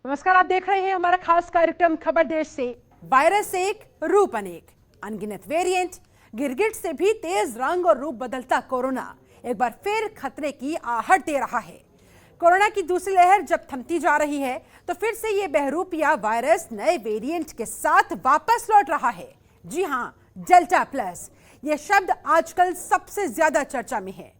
नमस्कार, आप देख रहे हैं हमारा खास कार्यक्रम खबर देश से। वायरस एक, रूप अनेक, अनगिनत वेरिएंट, गिरगिट से भी तेज रंग और रूप बदलता कोरोना एक बार फिर खतरे की आहट दे रहा है। कोरोना की दूसरी लहर जब थमती जा रही है तो फिर से ये बहरूपिया वायरस नए वेरिएंट के साथ वापस लौट रहा है। जी हां, डेल्टा प्लस, ये शब्द आजकल सबसे ज्यादा चर्चा में है।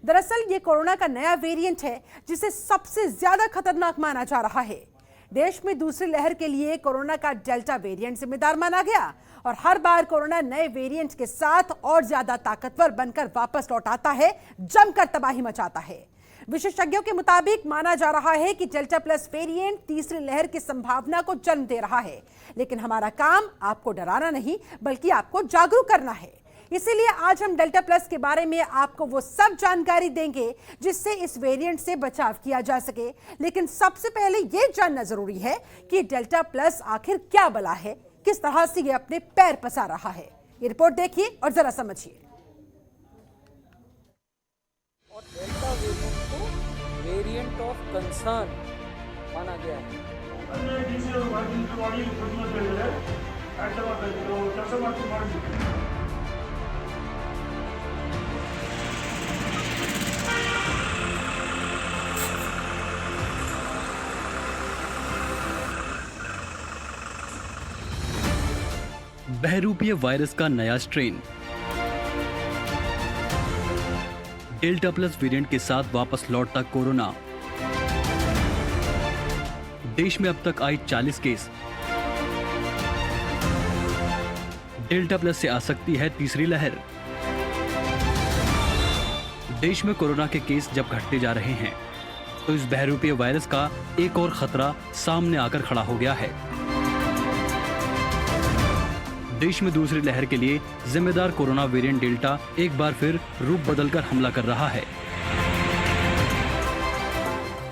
दरअसल ये कोरोना का नया वेरिएंट है जिसे सबसे ज्यादा खतरनाक माना जा रहा है। देश में दूसरी लहर के लिए कोरोना का डेल्टा वेरिएंट जिम्मेदार माना गया और हर बार कोरोना नए वेरिएंट के साथ और ज्यादा ताकतवर बनकर वापस लौट आता है, जमकर तबाही मचाता है। विशेषज्ञों के मुताबिक माना जा रहा है कि डेल्टा प्लस वेरिएंट तीसरी लहर की संभावना को जन्म दे रहा है, लेकिन हमारा काम आपको डराना नहीं बल्कि आपको जागरूक करना है। इसीलिए आज हम डेल्टा प्लस के बारे में आपको वो सब जानकारी देंगे जिससे इस वेरिएंट से बचाव किया जा सके। लेकिन सबसे पहले ये जानना जरूरी है कि डेल्टा प्लस आखिर क्या बला है, किस तरह से ये अपने पैर पसार रहा है। ये रिपोर्ट देखिए और जरा समझिए। और डेल्टा वेरिएंट को वेरिएंट ऑफ कंसर्न माना गया है। बहरूपीय वायरस का नया स्ट्रेन डेल्टा प्लस वेरिएंट के साथ वापस लौटता कोरोना। देश में अब तक आए 40 केस। डेल्टा प्लस से आ सकती है तीसरी लहर। देश में कोरोना के केस जब घटते जा रहे हैं तो इस बहरूपीय वायरस का एक और खतरा सामने आकर खड़ा हो गया है। देश में दूसरी लहर के लिए जिम्मेदार कोरोना वेरिएंट डेल्टा एक बार फिर रूप बदलकर हमला कर रहा है।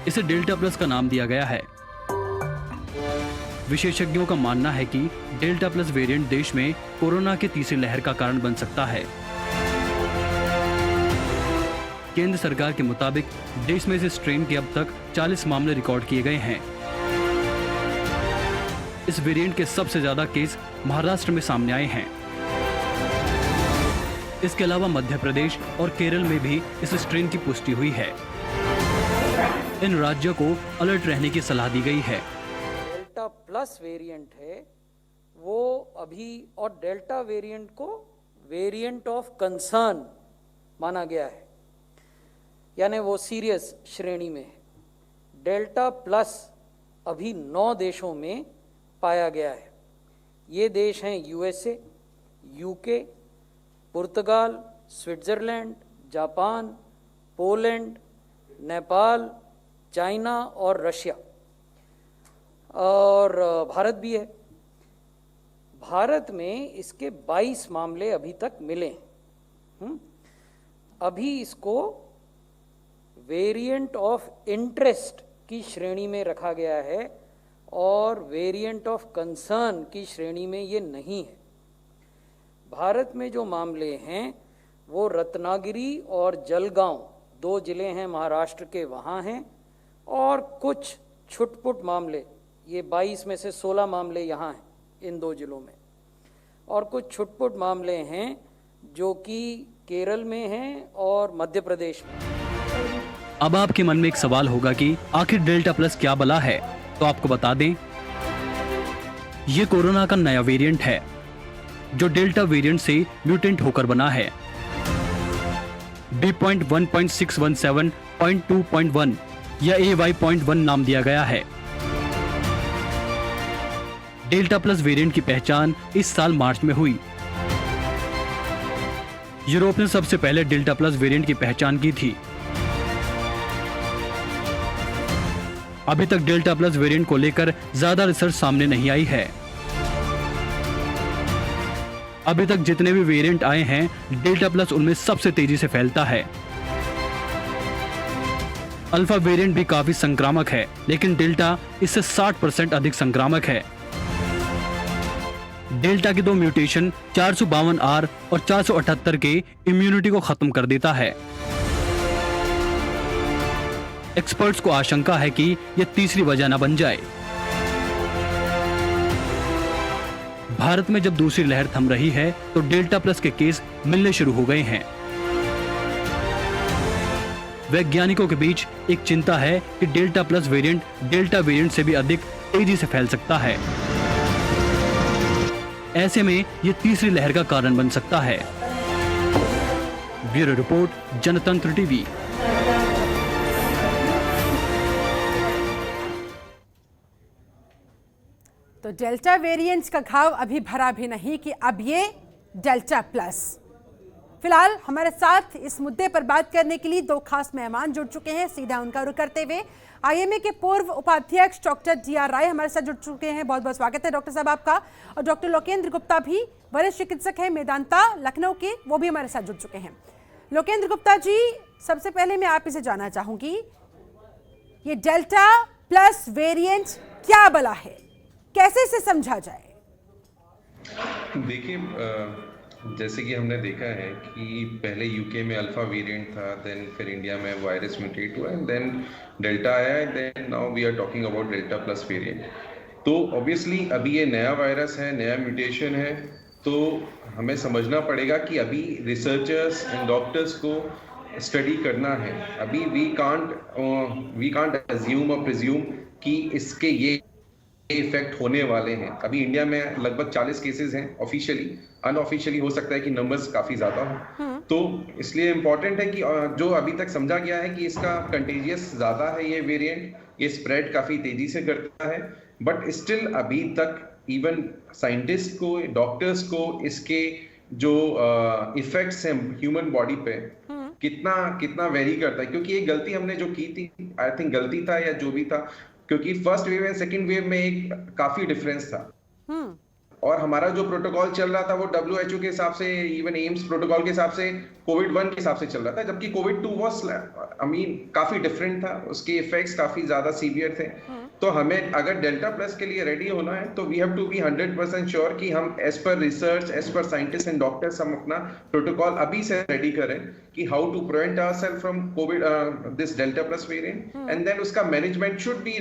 इसे डेल्टा प्लस का नाम दिया गया है। विशेषज्ञों का मानना है कि डेल्टा प्लस वेरिएंट देश में कोरोना की तीसरी लहर का कारण बन सकता है। केंद्र सरकार के मुताबिक देश में इस स्ट्रेन के अब तक 40 मामले रिकॉर्ड किए गए हैं। इस वेरिएंट के सबसे ज्यादा केस महाराष्ट्र में सामने आए हैं। इसके अलावा मध्य प्रदेश और केरल में भी इस स्ट्रेन की पुष्टि हुई है। इन राज्यों को अलर्ट रहने की सलाह दी गई है। डेल्टा प्लस वेरिएंट है वो अभी, और डेल्टा वेरिएंट को वेरिएंट ऑफ कंसर्न माना गया है, यानी वो सीरियस श्रेणी में है। डेल्टा प्लस अभी 9 देशों में पाया गया है। ये देश हैं यूएसए, यूके, पुर्तगाल, Switzerland, Japan, Poland, Nepal, China और रशिया, और भारत भी है। भारत में इसके 22 मामले अभी तक मिले हैं। अभी इसको वेरिएंट ऑफ इंटरेस्ट की श्रेणी में रखा गया है और वेरिएंट ऑफ कंसर्न की श्रेणी में ये नहीं है। भारत में जो मामले हैं वो रत्नागिरी और जलगांव 2 जिले हैं महाराष्ट्र के, वहाँ हैं, और कुछ छुटपुट मामले, ये 22 में से 16 मामले यहाँ हैं इन 2 जिलों में, और कुछ छुटपुट मामले हैं जो कि केरल में हैं और मध्य प्रदेश में। अब आपके मन में एक सवाल होगा कि आखिर डेल्टा प्लस क्या बला है, तो आपको बता दें, ये कोरोना का नया वेरिएंट है जो डेल्टा वेरिएंट से म्यूटेंट होकर बना है। B.1.617.2.1 या AY.1 नाम दिया गया है। डेल्टा प्लस वेरिएंट की पहचान इस साल मार्च में हुई। यूरोप ने सबसे पहले डेल्टा प्लस वेरिएंट की पहचान की थी। अभी तक डेल्टा प्लस वेरिएंट को लेकर ज्यादा रिसर्च सामने नहीं आई है। अभी तक जितने भी वेरिएंट आए हैं, डेल्टा प्लस उनमें सबसे तेजी से फैलता है। अल्फा वेरिएंट भी काफी संक्रामक है, लेकिन डेल्टा इससे 60% अधिक संक्रामक है। डेल्टा के 2 म्यूटेशन 452R और 478 के इम्यूनिटी को खत्म कर देता है। एक्सपर्ट्स को आशंका है कि यह तीसरी वजह न बन जाए। भारत में जब दूसरी लहर थम रही है तो डेल्टा प्लस के केस मिलने शुरू हो गए हैं। वैज्ञानिकों के बीच एक चिंता है कि delta plus variant delta variant से भी अधिक तेजी से फैल सकता है। ऐसे में ये तीसरी लहर का कारण बन सकता है। ब्यूरो रिपोर्ट, जनतंत्र टीवी। तो डेल्टा वेरिएंट का घाव अभी भरा भी नहीं कि अब ये डेल्टा प्लस। फिलहाल हमारे साथ इस मुद्दे पर बात करने के लिए दो खास मेहमान जुड़ चुके हैं। सीधा उनका रुख करते हुए आईएमए के पूर्व उपाध्यक्ष डॉक्टर DR राय हमारे साथ जुड़ चुके हैं। बहुत बहुत स्वागत है डॉक्टर साहब आपका। और डॉक्टर लोकेंद्र गुप्ता भी वरिष्ठ चिकित्सक हैं मेदांता लखनऊ के, वो भी हमारे साथ जुड़ चुके हैं। लोकेंद्र गुप्ता जी, सबसे पहले मैं आप इसे जानना चाहूंगी, ये डेल्टा प्लस वेरिएंट क्या बला है, कैसे इसे समझा जाए? देखिए, जैसे कि हमने देखा है कि पहले यूके में अल्फा वेरिएंट था, देन फिर इंडिया में वायरस म्यूटेट हुआ एंड देन डेल्टा आया and then now we are talking about delta plus variant. तो ऑब्वियसली अभी ये नया वायरस है, नया म्यूटेशन है, तो हमें समझना पड़ेगा कि अभी रिसर्चर्स एंड डॉक्टर्स को स्टडी करना है। अभी वी कांट अज्यूम और प्रिज्यूम कि इसके ये इफेक्ट होने वाले हैं। अभी इंडिया में लगभग 40 केसेस हैं ऑफिशियली, अनऑफिशियली हो सकता है कि नंबर्स काफी ज्यादा हो। तो इसलिए इम्पोर्टेंट है कि जो अभी तक समझा गया है कि इसका कंटेजियस ज्यादा है ये वेरिएंट, ये स्प्रेड काफी तेजी से करता है, बट स्टिल अभी तक इवन साइंटिस्ट को, डॉक्टर्स को इसके जो इफेक्ट्स हैं ह्यूमन बॉडी पे कितना वेरी करता है। क्योंकि ये गलती हमने जो की थी, आई थिंक गलती था या जो भी था, क्योंकि first wave and second wave में एक काफी डिफरेंस था। और हमारा जो प्रोटोकॉल चल रहा था वो WHO के हिसाब से, इवन एम्स प्रोटोकॉल के हिसाब से कोविड-1 के हिसाब से चल रहा था, जबकि कोविड-2 वाज काफी डिफरेंट था, उसके इफेक्ट्स काफी ज्यादा सीवियर थे। तो हमें अगर डेल्टा प्लस के लिए रेडी होना है तो we have to be 100% sure कि हम as per research, as per scientist and doctors हम अपना प्रोटोकॉल अभी से रेडी करें कि how to prevent ourselves from covid this delta plus variant, and then उसका management should be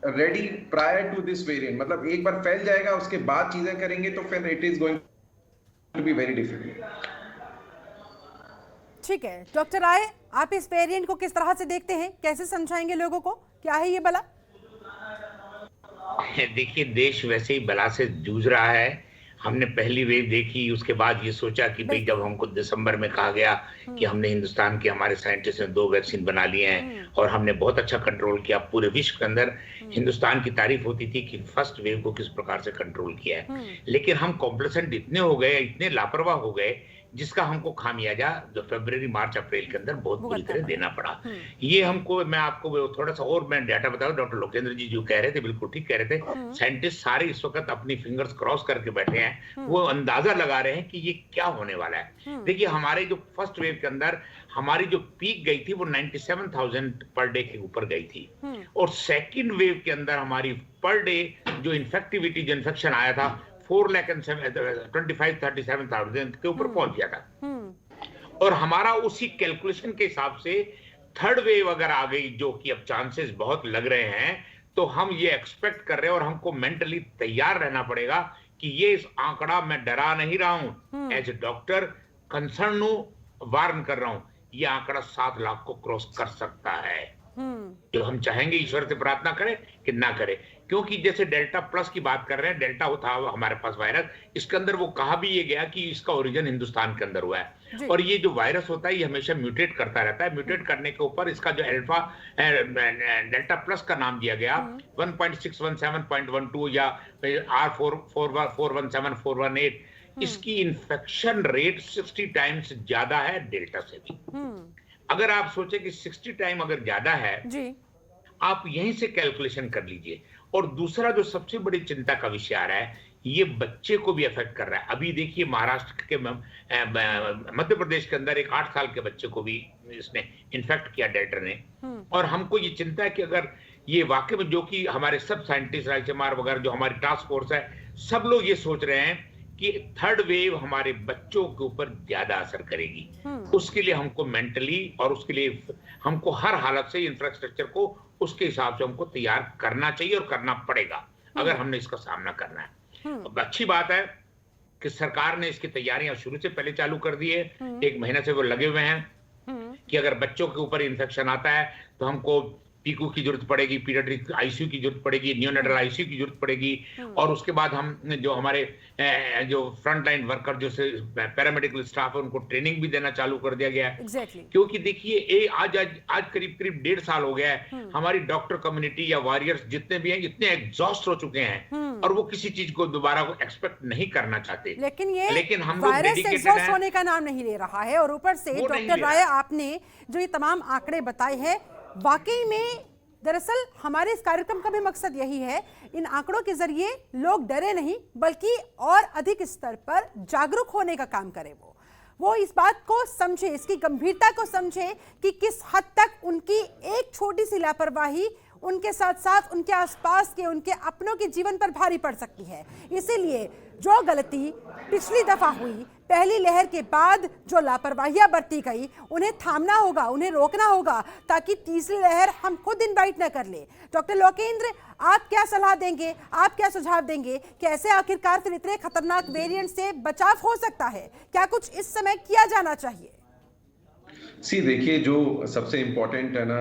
ready prior to this variant. मतलब एक बार फैल जाएगा उसके बाद चीजें करेंगे तो फिर it is going to be very difficult. ठीक है डॉक्टर राय, आप इस वेरिएंट को किस तरह से देखते हैं, कैसे समझाएंगे लोगों को, क्या है ये बला? देखिए, देश वैसे ही बला से जूझ रहा है। हमने पहली वेव देखी, उसके बाद ये सोचा कि भाई जब हमको दिसंबर में कहा गया कि हमने हिंदुस्तान के हमारे साइंटिस्ट ने 2 वैक्सीन बना लिए हैं और हमने बहुत अच्छा कंट्रोल किया, पूरे विश्व के अंदर हिंदुस्तान की तारीफ होती थी कि फर्स्ट वेव को किस प्रकार से कंट्रोल किया है। लेकिन हम कॉम्प्लेसेंट इतने हो गए, इतने लापरवाह हो गए, जिसका हमको खामियाजा जो फरवरी, मार्च, अप्रैल के अंदर बहुत बुरी तरह देना पड़ा। ये हमको, मैं आपको थोड़ा सा और मैं डाटा बताऊं, डॉक्टर लोकेंद्र जी जो कह रहे थे बिल्कुल ठीक कह रहे थे। साइंटिस्ट सारे इस वक्त अपनी फिंगर्स क्रॉस करके बैठे हैं, वो अंदाजा लगा रहे हैं कि ये क्या होने वाला है। देखिए, हमारे जो फर्स्ट वेव के अंदर हमारी जो पीक गई थी वो 97,000 पर डे के ऊपर गई थी, और सेकेंड वेव के अंदर हमारी पर डे जो इन्फेक्टिविटी, जो इन्फेक्शन आया था 4,25,37,000 के ऊपर पहुंच गया था। और हमारा उसी कैलकुलेशन के हिसाब से थर्ड वेव अगर आ गई, जो कि अब चांसेस बहुत लग रहे हैं, तो हम ये एक्सपेक्ट कर रहे हैं और हमको मेंटली तैयार रहना पड़ेगा कि ये इस आंकड़ा, मैं डरा नहीं रहा हूं, एज ए डॉक्टर कंसर्न हूं, वार्न कर रहा हूं, ये आंकड़ा 7 लाख को क्रॉस कर सकता है। जो हम चाहेंगे ईश्वर से प्रार्थना करें कि ना करें, क्योंकि जैसे डेल्टा प्लस की बात कर रहे हैं, डेल्टा था हमारे पास वायरस, इसके अंदर वो कहा भी ये गया कि इसका ओरिजिन हिंदुस्तान के अंदर हुआ है, और ये जो वायरस होता है ये हमेशा म्यूटेट करता रहता है। म्यूटेट करने के ऊपर इसका जो अल्फा डेल्टा प्लस का नाम दिया गया 1.617.12 या R417418, इसकी इन्फेक्शन रेट 60 टाइम्स ज्यादा है डेल्टा से भी। अगर आप सोचे कि 60 टाइम अगर ज्यादा है जी, आप यहीं से कैलकुलेशन कर लीजिए। और दूसरा जो सबसे बड़ी चिंता का विषय आ रहा है, ये बच्चे को भी अफेक्ट कर रहा है। अभी देखिए, महाराष्ट्र के मध्य प्रदेश के अंदर एक 8 साल के बच्चे को भी इसने इन्फेक्ट किया डेल्टा ने। और हमको ये चिंता है कि अगर ये वाकई में, जो कि हमारे सब साइंटिस्ट, राजकुमार वगैरह जो हमारी टास्क फोर्स है, सब लोग ये सोच रहे हैं कि थर्ड वेव हमारे बच्चों के ऊपर ज्यादा असर करेगी। उसके लिए हमको मेंटली और उसके लिए हमको हर हालत से इंफ्रास्ट्रक्चर को उसके हिसाब से हमको तैयार करना चाहिए और करना पड़ेगा अगर हमने इसका सामना करना है। अच्छी बात है कि सरकार ने इसकी तैयारियां शुरू से पहले चालू कर दी है। 1 महीने से वो लगे हुए हैं कि अगर बच्चों के ऊपर इन्फेक्शन आता है तो हमको पीकू की जरूरत पड़ेगी, पीडियाट्रिक आईसीयू की जरूरत पड़ेगी, नियोनेटल आईसीयू की जरूरत पड़ेगी, और उसके बाद हम जो हमारे जो फ्रंट लाइन वर्कर जो पैरामेडिकल स्टाफ है उनको ट्रेनिंग भी देना चालू कर दिया गया है। क्योंकि देखिए आज करीब 1.5 साल हो गया है, हमारी डॉक्टर कम्युनिटी या वॉरियर्स जितने भी हैं इतने एग्जॉस्ट हो चुके हैं और वो किसी चीज को दोबारा एक्सपेक्ट नहीं करना चाहते। लेकिन हम लोग वायरस डेडिकेटेड एग्जॉस्ट होने का नाम नहीं ले रहा है, और ऊपर से डॉक्टर राय आपने जो ये तमाम आंकड़े बताए हैं, वाकई में दरअसल हमारे इस कार्यक्रम का भी मकसद यही है, इन आंकड़ों के जरिए लोग डरे नहीं बल्कि और अधिक स्तर पर जागरूक होने का काम करें। वो इस बात को समझे, इसकी गंभीरता को समझे कि किस हद तक उनकी एक छोटी सी लापरवाही उनके साथ साथ उनके आसपास के उनके अपनों के जीवन पर भारी पड़ सकती है। इसीलिए जो गलती पिछली दफा हुई, पहली लहर के बाद जो लापरवाहियां बरती गई, उन्हें थामना होगा, उन्हें रोकना होगा, ताकि तीसरी लहर हम खुद इनवाइट न कर ले। डॉक्टर लोकेंद्र, आप क्या सलाह देंगे, आप क्या सुझाव देंगे, कैसे आखिरकार फिर इतने खतरनाक वेरिएंट से बचाव हो सकता है? क्या कुछ इस समय किया जाना चाहिए? देखिए, जो सबसे इम्पोर्टेंट है ना,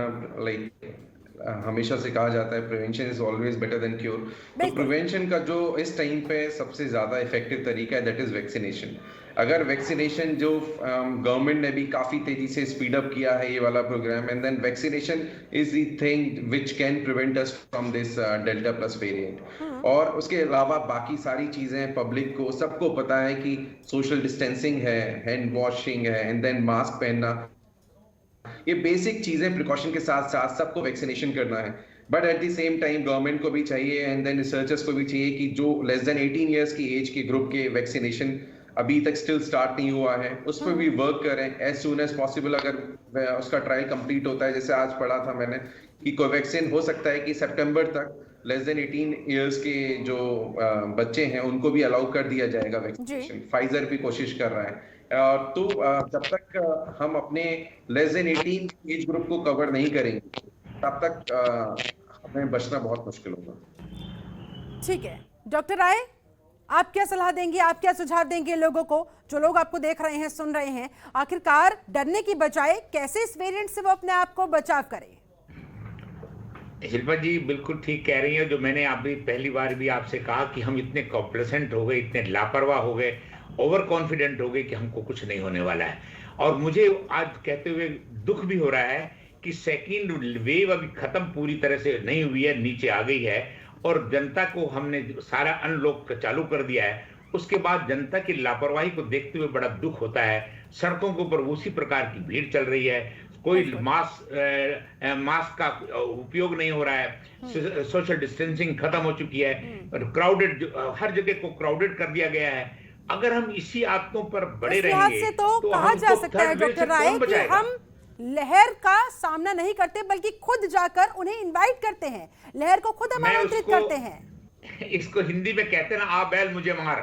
हमेशा से कहा जाता है prevention is always better than cure. तो प्रिवेंशन का जो इस टाइम पे सबसे ज्यादा इफेक्टिव तरीका है दैट इज वैक्सीनेशन। अगर वैक्सीनेशन जो गवर्नमेंट ने भी काफी तेजी से स्पीड अप किया है ये वाला programme, and then vaccination is the thing which can prevent us from this delta plus variant. और उसके अलावा बाकी सारी चीजें पब्लिक को सबको पता है कि सोशल डिस्टेंसिंग है, हैंड वॉशिंग है, एंड देन मास्क पहनना, ये बेसिक चीजें प्रिकॉशन के साथ साथ सबको वैक्सीनेशन करना है। But at the same time government को भी चाहिए एंड देन रिसर्चर्स को भी चाहिए कि जो लेस देन 18 इयर्स की एज के ग्रुप के वैक्सीनेशन अभी तक स्टिल स्टार्ट नहीं हुआ है, उस पर भी वर्क करें एज सून एज पॉसिबल। अगर उसका ट्रायल कंप्लीट होता है, जैसे आज पढ़ा था मैंने कि कोवैक्सीन हो सकता है कि सितंबर तक लेस देन 18 इयर्स के जो बच्चे हैं उनको भी अलाउ कर दिया जाएगा वैक्सीनेशन। फाइजर भी कोशिश कर रहा है। तो जब तक हम अपने लेस देन 18 एज ग्रुप को कवर नहीं करेंगे तब तक हमें बचना बहुत मुश्किल होगा। ठीक है डॉक्टर राय, आप क्या सलाह देंगे, आप क्या सुझाव देंगे लोगों को, जो लोग आपको देख रहे हैं, सुन रहे हैं, आखिरकार डरने की बजाय कैसे इस वेरिएंट से वो अपने आप को बचाव करें? शिल्पा जी बिल्कुल ठीक कह रही हैं। जो मैंने अभी पहली बार भी आपसे कहा कि हम इतने कॉम्प्लेसेंट हो गए, इतने लापरवाह हो गए, ओवर कॉन्फिडेंट हो गए कि हमको कुछ नहीं होने वाला है। और मुझे आज कहते हुए दुख भी हो रहा है कि सेकेंड वेव अभी खत्म पूरी तरह से नहीं हुई है, नीचे आ गई है, और जनता को हमने सारा अनलॉक चालू कर दिया है। उसके बाद जनता की लापरवाही को देखते हुए बड़ा दुख होता है। सड़कों के ऊपर उसी प्रकार की भीड़ चल रही है, कोई मास्क का उपयोग नहीं हो रहा है, सोशल डिस्टेंसिंग खत्म हो चुकी है, क्राउडेड, हर जगह को क्राउडेड कर दिया गया है। अगर हम इसी आदतों पर बड़े रहेंगे तो कहा जा सकता है डॉक्टर राय कि हम लहर का सामना नहीं करते बल्कि खुद जाकर उन्हें इनवाइट करते हैं, लहर को खुद हम आमंत्रित करते हैं। इसको हिंदी में कहते हैं ना, आ बैल मुझे मार।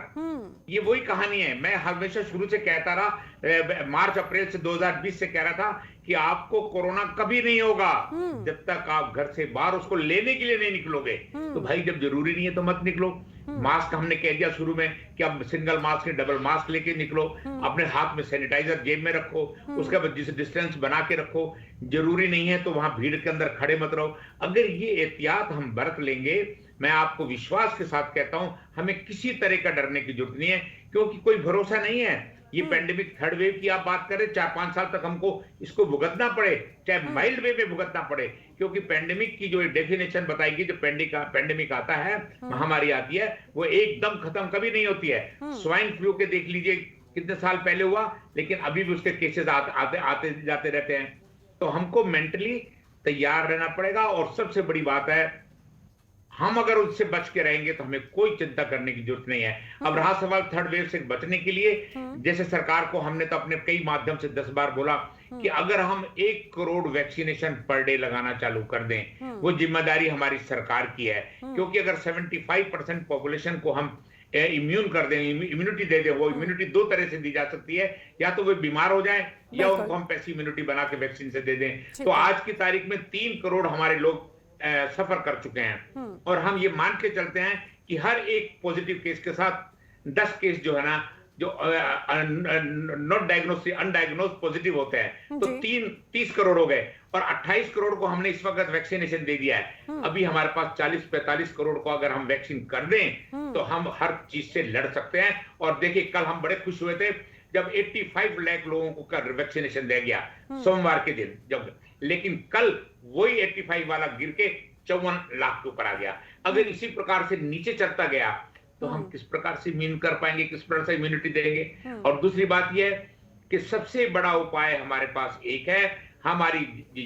ये वही कहानी है। मैं हमेशा शुरू से कहता रहा, मार्च अप्रैल से 2020 से कह रहा था कि आपको कोरोना कभी नहीं होगा जब तक आप घर से बाहर उसको लेने के लिए नहीं निकलोगे। तो भाई जब जरूरी नहीं है तो मत निकलो। मास्क हमने कह दिया शुरू में कि अब सिंगल मास्क नहीं डबल मास्क लेके निकलो, अपने हाथ में सैनिटाइजर जेब में रखो, उसके बाद डिस्टेंस बना के रखो, जरूरी नहीं है तो वहां भीड़ के अंदर खड़े मत रहो। अगर ये एहतियात हम बरत लेंगे, मैं आपको विश्वास के साथ कहता हूं, हमें किसी तरह का डरने की जरूरत नहीं है, क्योंकि कोई भरोसा नहीं है। ये पेंडेमिक थर्ड वेव की आप बात करें, 4-5 साल तक हमको इसको भुगतना पड़े, चाहे माइल्ड वेव में भुगतना पड़े, क्योंकि पेंडेमिक की जो डेफिनेशन बताएगी, जो पेंडेमिक आता है, महामारी आती है, वो एकदम खत्म कभी नहीं होती है। स्वाइन फ्लू के देख लीजिए कितने साल पहले हुआ, लेकिन अभी भी उसके केसेस आते जाते रहते हैं। तो हमको मेंटली तैयार रहना पड़ेगा। और सबसे बड़ी बात है, हम अगर उससे बच के रहेंगे तो हमें कोई चिंता करने की जरूरत नहीं है। अब रहा सवाल थर्ड वेव से बचने के लिए, जैसे सरकार को हमने तो अपने कई माध्यम से 10 बार बोला कि अगर हम 1 करोड़ वैक्सीनेशन पर डे लगाना चालू कर दें, वो जिम्मेदारी हमारी सरकार की है। क्योंकि अगर 75% पॉपुलेशन को हम इम्यून कर दें, इम्यूनिटी दे दें, वो इम्यूनिटी 2 तरह से दी जा सकती है, या तो वो बीमार हो जाए या उनको हम पैसिव इम्यूनिटी बना के वैक्सीन से दे दें। तो आज की तारीख में 3 करोड़ हमारे लोग सफर कर चुके हैं, और हम ये मान के चलते हैं कि हर एक पॉजिटिव केस के साथ 10 केस जो है ना, जो नॉट डायग्नोस अनडायग्नोज पॉजिटिव होते हैं, तो 30 करोड़ हो गए और 28 करोड़ को हमने इस वक्त वैक्सीनेशन दे दिया है। अभी हमारे पास 40-45 करोड़ को अगर हम वैक्सीन कर दें तो हम हर चीज से लड़ सकते हैं। और देखिए, कल हम बड़े खुश हुए थे जब 85 लाख लोगों को कर वैक्सीनेशन दिया गया सोमवार के दिन जब, लेकिन कल वही 85 वाला गिर के 54 लाख के ऊपर आ गया। अगर इसी प्रकार से नीचे चलता गया तो हम किस प्रकार से इम्यून कर पाएंगे, किस प्रकार से इम्यूनिटी देंगे। और दूसरी बात यह है कि सबसे बड़ा उपाय हमारे पास एक है, हमारी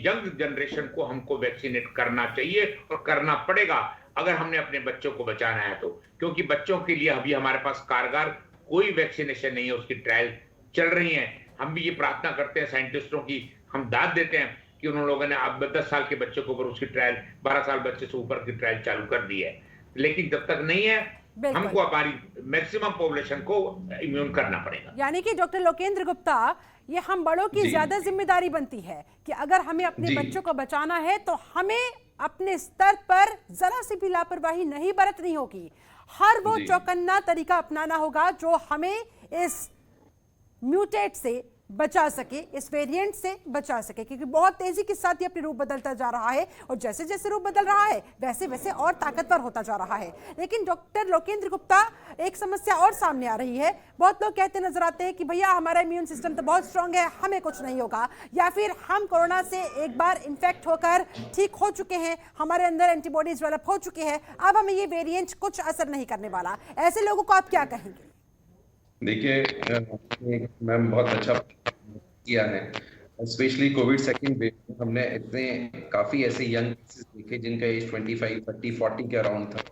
यंग जनरेशन को हमको वैक्सीनेट करना चाहिए और करना पड़ेगा अगर हमने अपने बच्चों को बचाना है तो, क्योंकि बच्चों के लिए अभी हमारे पास कारगर कोई वैक्सीनेशन नहीं है, उसकी ट्रायल चल रही है। हम भी ये प्रार्थना करते हैं साइंटिस्टों की, हम दाद देते हैं कि उन लोगों ने अब 10 साल के बच्चों के ऊपर उसकी ट्रायल, 12 साल बच्चे से ऊपर की ट्रायल चालू कर दी है। लेकिन जब तक नहीं है, हमको हमारी मैक्सिमम पॉपुलेशन को इम्यून करना पड़ेगा। यानी कि डॉक्टर लोकेंद्र गुप्ता, ये हम बड़ों की ज्यादा जिम्मेदारी बनती है कि अगर हमें अपने बच्चों को बचाना है तो हमें अपने स्तर पर जरा सी भी लापरवाही नहीं बरतनी होगी। हर वो चौकन्ना तरीका अपनाना होगा जो हमें इस म्यूटेट से बचा सके, इस वेरिएंट से बचा सके, क्योंकि बहुत तेजी के साथ ये अपने रूप बदलता जा रहा है और जैसे जैसे रूप बदल रहा है वैसे वैसे और ताकतवर होता जा रहा है। लेकिन डॉक्टर लोकेंद्र गुप्ता, एक समस्या और सामने आ रही है। बहुत लोग कहते नजर आते हैं कि भैया हमारा इम्यून सिस्टम तो बहुत स्ट्रांग है, हमें कुछ नहीं होगा, या फिर हम कोरोना से एक बार इन्फेक्ट होकर ठीक हो चुके हैं, हमारे अंदर एंटीबॉडीज डेवलप हो चुके हैं, अब हमें ये वेरिएंट कुछ असर नहीं करने वाला। ऐसे लोगों को आप क्या कहेंगे? देखिए मैम, बहुत अच्छा किया है। स्पेशली कोविड सेकंड वेव में हमने इतने काफी ऐसे यंग केसेस देखे जिनका एज 25, 30, 40 के अराउंड था,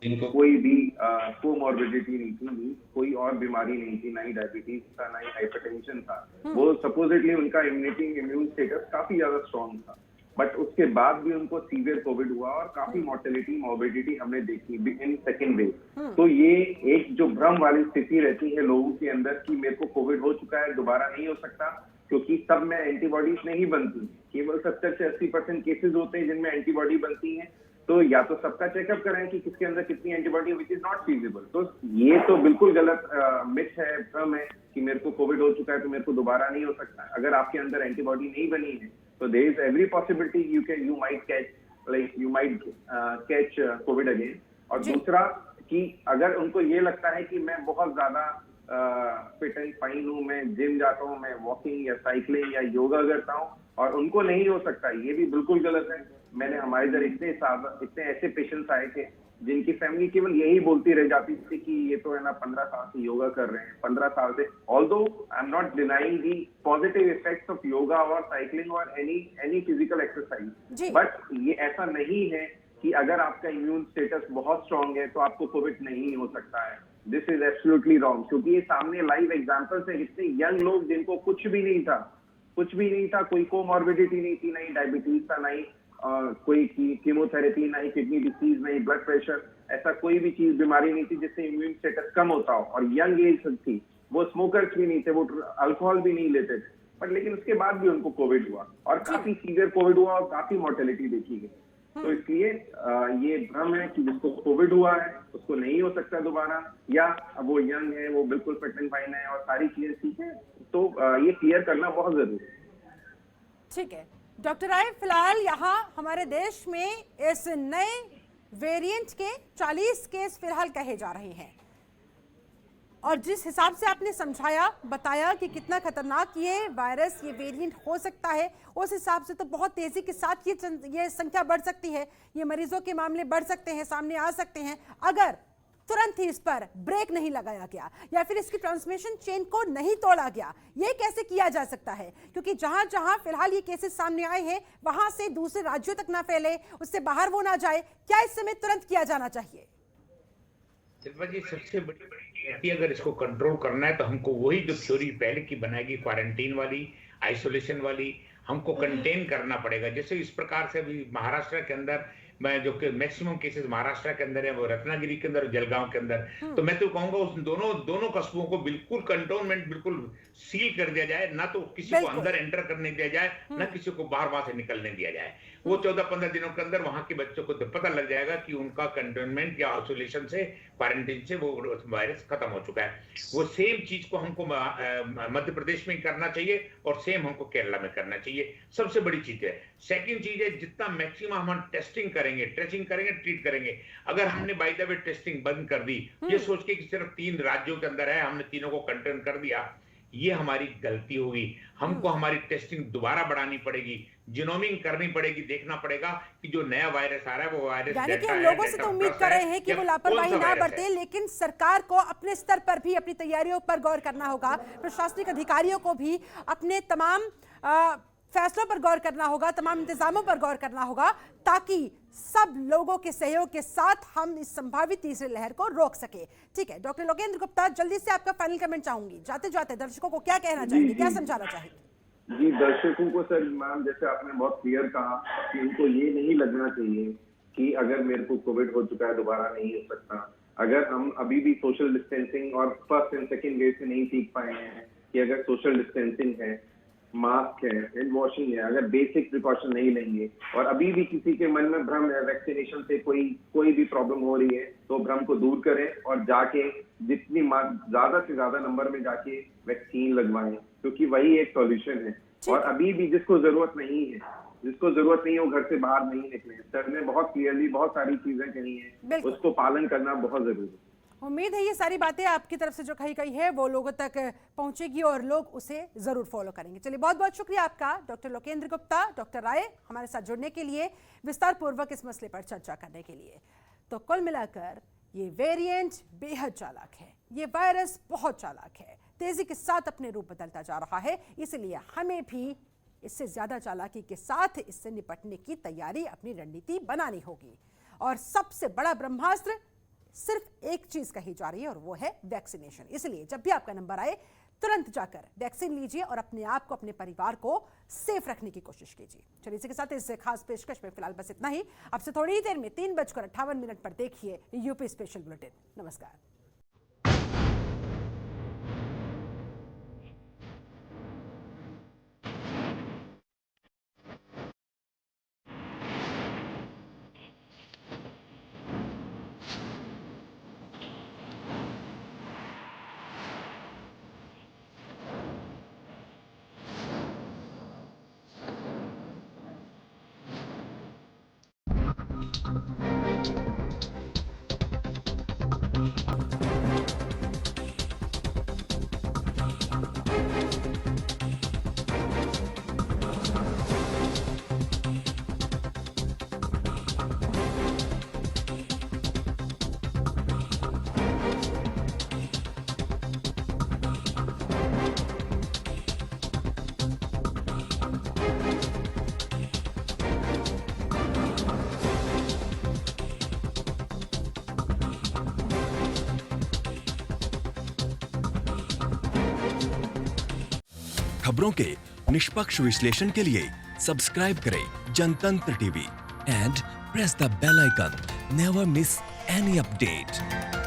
जिनको कोई भी कोमॉर्बिडिटी नहीं थी, कोई और बीमारी नहीं थी, ना ही डायबिटीज था, ना ही हाइपरटेंशन था। वो सपोजिटली उनका इम्यून स्टेटस काफी ज्यादा स्ट्रॉन्ग था, बट उसके बाद भी उनको सीवियर कोविड हुआ और काफी मोर्टेलिटी मॉर्बिडिटी हमने देखी इन सेकेंड वेव। तो ये एक जो भ्रम वाली स्थिति रहती है लोगों के अंदर कि मेरे को कोविड हो चुका है, दोबारा नहीं हो सकता, क्योंकि सब में एंटीबॉडीज नहीं बनती। केवल 70 से 80% केसेस होते हैं जिनमें एंटीबॉडी बनती है। तो या तो सबका चेकअप करें कि किसके अंदर कितनी antibody, which is not feasible. तो ये तो बिल्कुल गलत मिथ है, भ्रम है कि मेरे को कोविड हो चुका है तो मेरे को दोबारा नहीं हो सकता। अगर आपके अंदर एंटीबॉडी नहीं बनी है तो there is every possibility you might catch covid again. और दूसरा कि अगर उनको ये लगता है कि मैं बहुत ज्यादा फिट एंड फाइन हूँ, मैं जिम जाता हूँ, मैं वॉकिंग या साइकिलिंग या योगा करता हूँ और उनको नहीं हो सकता, ये भी बिल्कुल गलत है। मैंने हमारे इधर इतने ऐसे पेशेंट्स आए थे जिनकी फैमिली केवल यही बोलती रह जाती थी कि ये तो है ना 15 साल से योगा कर रहे हैं, 15 साल से। Although I am not denying the positive effects of yoga और साइकिलिंग और एनी फिजिकल एक्सरसाइज, बट ये ऐसा नहीं है कि अगर आपका इम्यून स्टेटस बहुत स्ट्रांग है तो आपको कोविड नहीं हो सकता है। दिस इज एब्सोल्युटली रॉन्ग, क्योंकि ये सामने लाइव एग्जांपल्स है। इतने यंग लोग जिनको कुछ भी नहीं था, कोई कोमॉर्बिडिटी नहीं थी, नहीं डायबिटीज था, नहीं कोई कीमोथेरेपी, नहीं किडनी डिसीज, नहीं ब्लड प्रेशर, ऐसा कोई भी चीज बीमारी नहीं थी जिससे इम्यून स्टेटस कम होता हो, और यंग एज थी, वो स्मोकर्स भी नहीं थे, वो अल्कोहल भी नहीं लेते थे, पर लेकिन उसके बाद भी उनको कोविड हुआ और काफी सीवियर कोविड हुआ और काफी मोर्टेलिटी देखी गई। तो इसलिए ये भ्रम है कि जिसको कोविड हुआ है उसको नहीं हो सकता दोबारा, या वो यंग है, वो बिल्कुल फिट एंड फाइन है और सारी चीजें ठीक है। तो ये क्लियर करना बहुत जरूरी है। ठीक है डॉक्टर राय, फिलहाल यहाँ हमारे देश में इस नए वेरिएंट के 40 केस फिलहाल कहे जा रहे हैं, और जिस हिसाब से आपने समझाया, बताया कि कितना खतरनाक ये वायरस, ये वेरिएंट हो सकता है, उस हिसाब से तो बहुत तेजी के साथ ये संख्या बढ़ सकती है, ये मरीजों के मामले बढ़ सकते हैं, सामने आ सकते हैं, अगर तुरंत ही इस पर ब्रेक नहीं लगाया गया या फिर इसकी ट्रांसमिशन चेन को नहीं तोड़ा गया। ये कैसे किया जा सकता है? क्योंकि जहां जहां फिलहाल ये केसेस सामने आए हैं वहां से दूसरे राज्यों तक ना फैले, उससे बाहर वो ना जाए, क्या इस समय तुरंत किया जाना चाहिए? जी सबसे बड़ी अगर इसको कंट्रोल करना है तो हमको वही जो थ्योरी पहले की बनाएगी, क्वारंटीन वाली, आइसोलेशन वाली, हमको कंटेन करना पड़ेगा। जैसे इस प्रकार से अभी महाराष्ट्र के अंदर जो मैक्सिमम केसेस महाराष्ट्र के अंदर है वो रत्नागिरी के अंदर, जलगांव के अंदर। तो मैं तो कहूंगा उस दोनों कस्बों को बिल्कुल कंटोनमेंट बिल्कुल सील कर दिया जाए, ना तो किसी को अंदर एंटर करने दिया जाए, ना किसी को बाहर वहां से निकलने दिया जाए। वो 14-15 दिनों के अंदर वहां के बच्चों को पता लग जाएगा कि उनका कंटेनमेंट या आइसोलेशन से, क्वारंटीन से वो वायरस खत्म हो चुका है। वो सेम चीज को हमको मध्य प्रदेश में करना चाहिए और सेम हमको केरला में करना चाहिए। सबसे बड़ी चीज है। सेकंड चीज है, जितना मैक्सिमम हम टेस्टिंग करेंगे, ट्रेसिंग करेंगे, ट्रीट करेंगे। अगर हमने बाय द वे टेस्टिंग बंद कर दी, ये सोच के कि सिर्फ 3 राज्यों के अंदर है, हमने तीनों को कंटेन कर दिया, ये हमारी गलती होगी। हमको हमारी टेस्टिंग दोबारा बढ़ानी पड़ेगी, जीनोमिंग करनी पड़ेगी, देखना पड़ेगा कि जो नया वायरस आ रहा है वो वायरस यानी कि हम लोगों से तो उम्मीद कर रहे हैं कि वो लापरवाही ना बरते, लेकिन सरकार को अपने स्तर पर भी अपनी तैयारियों पर गौर करना होगा। प्रशासनिक अधिकारियों को भी अपने तमाम फैसलों पर गौर करना होगा, तमाम इंतजामों पर गौर करना होगा, ताकि सब लोगों के सहयोग के साथ हम इस संभावित तीसरी लहर को रोक सके। ठीक है डॉक्टर लोकेंद्र गुप्ता, जल्दी से आपका फाइनल कमेंट चाहूंगी। जाते जाते दर्शकों को क्या कहना चाहेंगे, क्या समझाना चाहेंगे? जी, दर्शकों को सर, मैम जैसे आपने बहुत क्लियर कहा कि उनको ये नहीं लगना चाहिए कि अगर मेरे को कोविड हो चुका है दोबारा नहीं हो सकता। अगर हम अभी भी सोशल डिस्टेंसिंग और फर्स्ट एंड सेकेंड वेव से नहीं सीख पाए हैं कि अगर सोशल डिस्टेंसिंग है, मास्क है, हैंड वॉशिंग है, अगर बेसिक प्रिकॉशन नहीं लेंगे और अभी भी किसी के मन में भ्रम है वैक्सीनेशन से कोई भी प्रॉब्लम हो रही है, तो भ्रम को दूर करें और जाके जितनी ज्यादा से ज्यादा नंबर में जाके वैक्सीन लगवाएं, क्योंकि वही एक सॉल्यूशन है। और अभी भी जिसको जरूरत नहीं है वो घर से बाहर नहीं निकले। सर ने बहुत क्लियरली बहुत सारी चीजें कही हैं, उसको पालन करना बहुत जरूरी है। उम्मीद है ये सारी बातें आपकी तरफ से जो कही गई है वो लोगों तक पहुंचेगी और लोग उसे जरूर फॉलो करेंगे। चलिए, बहुत बहुत शुक्रिया आपका डॉक्टर लोकेंद्र गुप्ता, डॉक्टर राय, हमारे साथ जुड़ने के लिए, विस्तार पूर्वक इस मसले पर चर्चा करने के लिए। तो कुल मिलाकर ये वेरिएंट बेहद चालाक है, ये वायरस बहुत चालाक है, तेजी के साथ अपने रूप बदलता जा रहा है। इसलिए हमें भी इससे ज्यादा चालाकी के साथ इससे निपटने की तैयारी, अपनी रणनीति बनानी होगी। और सबसे बड़ा ब्रह्मास्त्र सिर्फ एक चीज कही जा रही है और वो है वैक्सीनेशन। इसलिए जब भी आपका नंबर आए तुरंत जाकर वैक्सीन लीजिए और अपने आप को, अपने परिवार को सेफ रखने की कोशिश कीजिए। चलिए, इसी के साथ इस खास पेशकश में फिलहाल बस इतना ही। आपसे थोड़ी ही देर में 3:58 पर देखिए यूपी स्पेशल बुलेटिन। नमस्कार। खबरों के निष्पक्ष विश्लेषण के लिए सब्सक्राइब करें Jantantra TV and press the bell icon. Never miss any update.